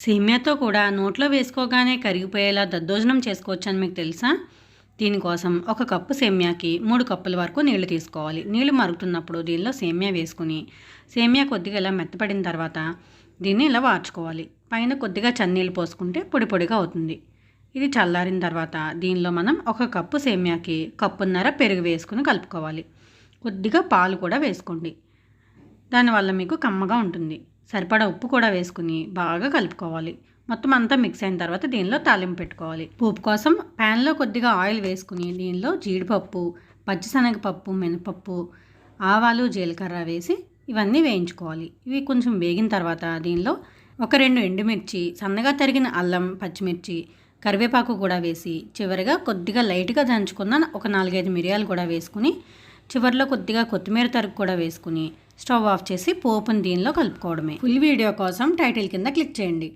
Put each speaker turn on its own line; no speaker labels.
సేమ్యాతో కూడా నోట్లో వేసుకోగానే కరిగిపోయేలా దద్దోజనం చేసుకోవచ్చని మీకు తెలుసా? దీనికోసం ఒక కప్పు సేమ్యాకి 3 కప్పుల వరకు నీళ్లు తీసుకోవాలి. నీళ్లు మరుగుతున్నప్పుడు దీనిలో సేమ్యా వేసుకుని సేమ్యా కొద్దిగా ఇలా మెత్తపడిన తర్వాత దీన్ని ఇలా వార్చుకోవాలి. పైన కొద్దిగా చన్నీళ్ళు పోసుకుంటే పొడి పొడిగా అవుతుంది. ఇది చల్లారిన తర్వాత దీనిలో మనం ఒక కప్పు సేమ్యాకి కప్పున్నర పెరుగు వేసుకుని కలుపుకోవాలి. కొద్దిగా పాలు కూడా వేసుకోండి. దానివల్ల మీకు కమ్మగా ఉంటుంది. సరిపడా ఉప్పు కూడా వేసుకుని బాగా కలుపుకోవాలి. మొత్తం అంతా మిక్స్ అయిన తర్వాత దీనిలో తాలింపు పెట్టుకోవాలి. పోపు కోసం ప్యాన్లో కొద్దిగా ఆయిల్ వేసుకుని దీనిలో జీడిపప్పు, పచ్చిశనగపప్పు, మినపప్పు, ఆవాలు, జీలకర్ర వేసి ఇవన్నీ వేయించుకోవాలి. ఇవి కొంచెం వేగిన తర్వాత దీనిలో ఒక 2 ఎండుమిర్చి, సన్నగా తరిగిన అల్లం, పచ్చిమిర్చి, కరివేపాకు కూడా వేసి చివరిగా కొద్దిగా లైట్గా దంచుకున్న ఒక 4-5 మిరియాలు కూడా వేసుకుని చివరిలో కొద్దిగా కొత్తిమీర తరుగు కూడా వేసుకుని స్టవ్ ఆఫ్ చేసి పోపుని దీనిలో కలుపుకోవడమే. ఫుల్ వీడియో కోసం టైటిల్ కింద క్లిక్ చేయండి.